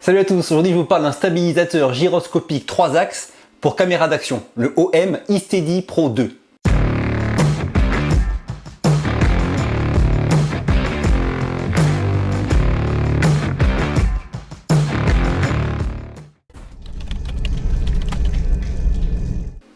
Salut à tous, aujourd'hui je vous parle d'un stabilisateur gyroscopique 3 axes pour caméra d'action, le OM iSteady Pro 2.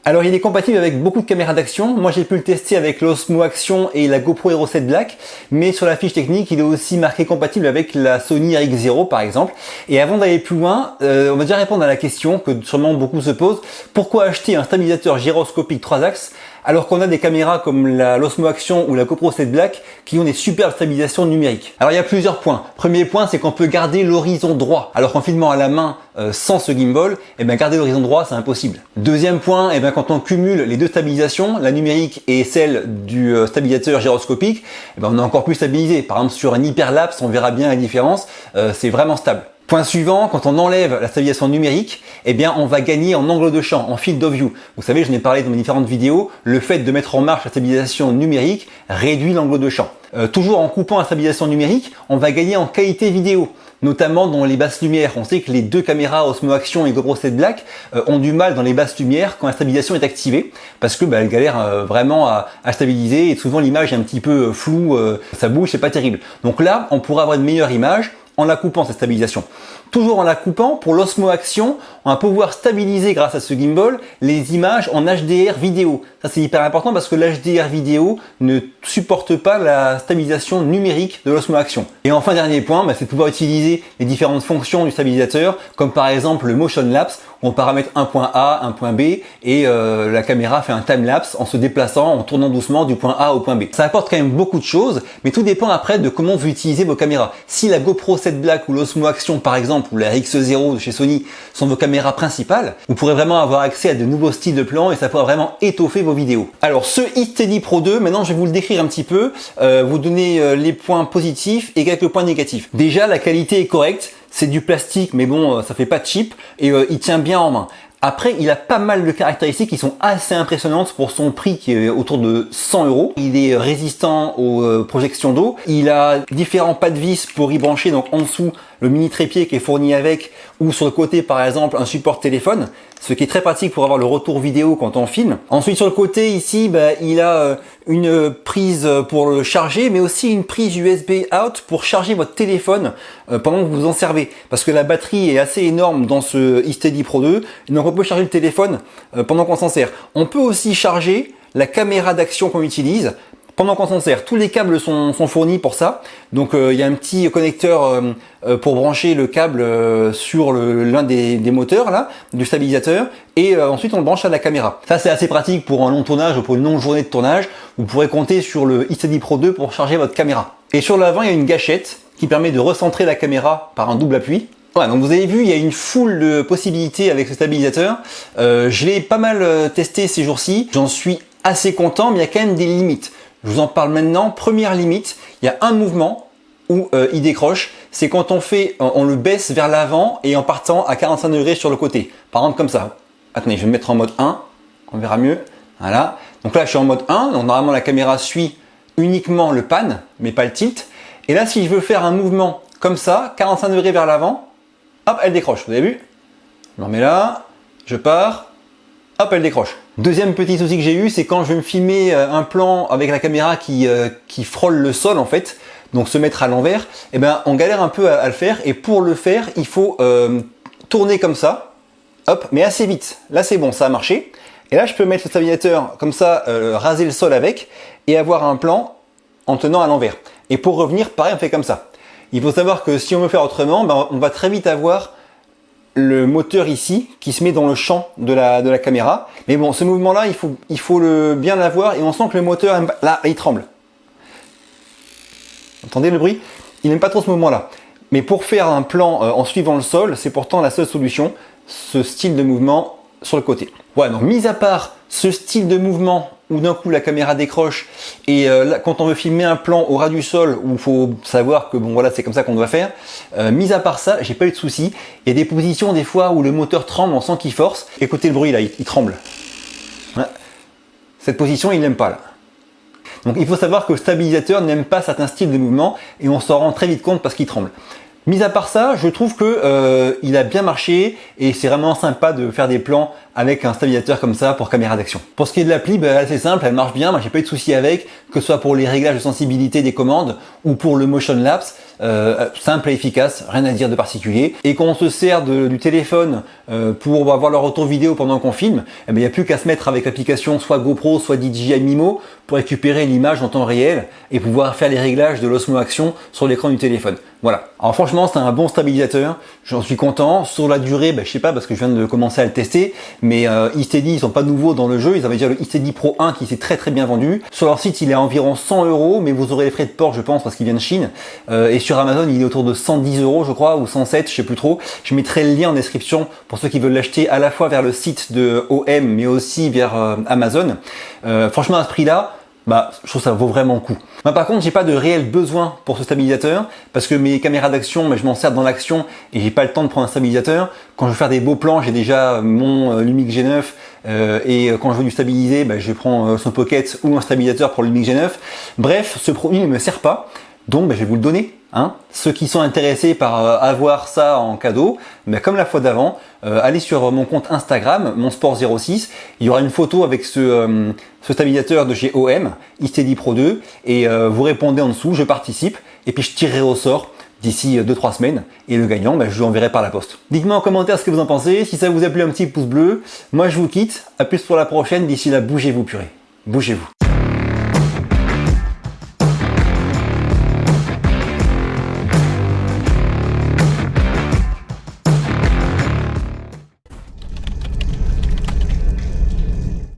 Alors il est compatible avec beaucoup de caméras d'action. Moi j'ai pu le tester avec l'Osmo Action et la GoPro Hero 7 Black, mais sur la fiche technique il est aussi marqué compatible avec la Sony RX0 par exemple. Et avant d'aller plus loin, on va déjà répondre à la question que sûrement beaucoup se posent. Pourquoi acheter un stabilisateur gyroscopique 3 axes alors qu'on a des caméras comme l'Osmo Action ou la GoPro 7 Black qui ont des superbes stabilisations numériques? Alors il y a plusieurs points. Premier point, c'est qu'on peut garder l'horizon droit, alors qu'en filmant à la main sans ce gimbal, garder l'horizon droit c'est impossible. Deuxième point, quand on cumule les deux stabilisations, la numérique et celle du stabilisateur gyroscopique, on est encore plus stabilisé. Par exemple sur un hyperlapse, on verra bien la différence, c'est vraiment stable. Point suivant, quand on enlève la stabilisation numérique, on va gagner en angle de champ, en field of view. Vous savez, je n'ai parlé dans mes différentes vidéos, le fait de mettre en marche la stabilisation numérique réduit l'angle de champ. Toujours en coupant la stabilisation numérique, on va gagner en qualité vidéo, notamment dans les basses lumières. On sait que les deux caméras Osmo Action et GoPro 7 Black ont du mal dans les basses lumières quand la stabilisation est activée, parce que elles galèrent vraiment à stabiliser et souvent l'image est un petit peu floue, ça bouge, c'est pas terrible. Donc là, on pourra avoir une meilleure image en la coupant cette stabilisation. Toujours en la coupant, pour l'Osmo Action, on va pouvoir stabiliser grâce à ce gimbal les images en HDR vidéo. Ça c'est hyper important parce que l'HDR vidéo ne supporte pas la stabilisation numérique de l'Osmo Action. Et enfin dernier point, c'est de pouvoir utiliser les différentes fonctions du stabilisateur, comme par exemple le motion lapse, où on paramètre un point A, un point B, et la caméra fait un time lapse en se déplaçant, en tournant doucement du point A au point B. Ça apporte quand même beaucoup de choses, mais tout dépend après de comment vous utilisez vos caméras. Si la GoPro 7 Black ou l'Osmo Action par exemple, ou la RX0 de chez Sony sont vos caméras principales, vous pourrez vraiment avoir accès à de nouveaux styles de plans et ça pourra vraiment étoffer vos vidéos. Alors ce iSteady Pro 2, maintenant je vais vous le décrire un petit peu, vous donner les points positifs et quelques points négatifs. Déjà la qualité est correcte, c'est du plastique mais bon ça fait pas cheap et il tient bien en main. Après, il a pas mal de caractéristiques qui sont assez impressionnantes pour son prix qui est autour de 100 €. Il est résistant aux projections d'eau. Il a différents pas de vis pour y brancher, donc en dessous le mini trépied qui est fourni avec, ou sur le côté par exemple un support téléphone, ce qui est très pratique pour avoir le retour vidéo quand on filme. Ensuite sur le côté ici, il a une prise pour le charger, mais aussi une prise USB out pour charger votre téléphone pendant que vous vous en servez. Parce que la batterie est assez énorme dans ce iSteady Pro 2, donc on peut charger le téléphone pendant qu'on s'en sert. On peut aussi charger la caméra d'action qu'on utilise pendant qu'on s'en sert. Tous les câbles sont fournis pour ça. Donc il y a un petit connecteur pour brancher le câble sur l'un des moteurs là, du stabilisateur, et ensuite on le branche à la caméra. Ça c'est assez pratique pour un long tournage ou pour une longue journée de tournage. Vous pourrez compter sur le iSteady Pro 2 pour charger votre caméra. Et sur l'avant il y a une gâchette qui permet de recentrer la caméra par un double appui. Voilà, donc vous avez vu, il y a une foule de possibilités avec ce stabilisateur. Je l'ai pas mal testé ces jours-ci. J'en suis assez content, mais il y a quand même des limites. Je vous en parle maintenant. Première limite, il y a un mouvement où il décroche. C'est quand on le baisse vers l'avant et en partant à 45 degrés sur le côté. Par exemple comme ça. Attendez, je vais me mettre en mode 1. On verra mieux. Voilà. Donc là, je suis en mode 1. Donc normalement, la caméra suit uniquement le pan, mais pas le tilt. Et là, si je veux faire un mouvement comme ça, 45 degrés vers l'avant, hop, elle décroche. Vous avez vu? Je me remets là. Je pars. Hop, elle décroche. Deuxième petit souci que j'ai eu, c'est quand je vais me filmer un plan avec la caméra qui frôle le sol en fait, donc se mettre à l'envers, on galère un peu à le faire, et pour le faire, il faut tourner comme ça, hop, mais assez vite. Là c'est bon, ça a marché. Et là je peux mettre le stabilisateur comme ça, raser le sol avec, et avoir un plan en tenant à l'envers. Et pour revenir, pareil, on fait comme ça. Il faut savoir que si on veut faire autrement, on va très vite avoir le moteur ici qui se met dans le champ de la caméra. Mais bon, ce mouvement là il faut bien l'avoir, et on sent que le moteur là il tremble. Entendez le bruit? Il n'aime pas trop ce mouvement là. Mais pour faire un plan en suivant le sol, c'est pourtant la seule solution, ce style de mouvement sur le côté. Ouais, donc mis à part ce style de mouvement où d'un coup la caméra décroche, et là, quand on veut filmer un plan au ras du sol où il faut savoir que bon voilà, c'est comme ça qu'on doit faire, mis à part ça, j'ai pas eu de soucis. Il y a des positions des fois où le moteur tremble, on sent qu'il force. Écoutez le bruit là, il tremble. Voilà. Cette position il n'aime pas là. Donc il faut savoir que le stabilisateur n'aime pas certains styles de mouvement, et on s'en rend très vite compte parce qu'il tremble. Mis à part ça, je trouve que il a bien marché et c'est vraiment sympa de faire des plans avec un stabilisateur comme ça pour caméra d'action. Pour ce qui est de l'appli, c'est simple, elle marche bien, moi j'ai pas eu de soucis avec, que ce soit pour les réglages de sensibilité des commandes ou pour le motion lapse, simple et efficace, rien à dire de particulier. Et quand on se sert du téléphone pour avoir le retour vidéo pendant qu'on filme, il n'y a plus qu'à se mettre avec l'application soit GoPro, soit DJI Mimo pour récupérer l'image en temps réel et pouvoir faire les réglages de l'Osmo Action sur l'écran du téléphone. Voilà. Alors franchement, c'est un bon stabilisateur, j'en suis content. Sur la durée, je sais pas parce que je viens de commencer à le tester, mais eSteady, ils sont pas nouveaux dans le jeu, ils avaient déjà le eSteady Pro 1 qui s'est très bien vendu. Sur leur site, il est à environ 100 €, mais vous aurez les frais de port, je pense, parce qu'il vient de Chine. Et sur Amazon, il est autour de 110 €, je crois, ou 107, je sais plus trop. Je mettrai le lien en description pour ceux qui veulent l'acheter à la fois vers le site de OM, mais aussi vers Amazon. Franchement, à ce prix-là, je trouve que ça vaut vraiment le coup. Par contre, j'ai pas de réel besoin pour ce stabilisateur parce que mes caméras d'action, je m'en sers dans l'action et j'ai pas le temps de prendre un stabilisateur. Quand je veux faire des beaux plans, j'ai déjà mon Lumix G9 et quand je veux du stabiliser, je prends son Pocket ou un stabilisateur pour le Lumix G9. Bref, ce produit ne me sert pas, donc je vais vous le donner. Ceux qui sont intéressés par avoir ça en cadeau, comme la fois d'avant, allez sur mon compte Instagram, monsport06, il y aura une photo avec ce stabilisateur de chez OM, eSteady Pro 2, et vous répondez en dessous, je participe, et puis je tirerai au sort d'ici 2-3 semaines, et le gagnant, je l'enverrai par la poste. Dites-moi en commentaire ce que vous en pensez, si ça vous a plu, un petit pouce bleu. Moi je vous quitte, à plus pour la prochaine, d'ici là bougez-vous purée, bougez-vous.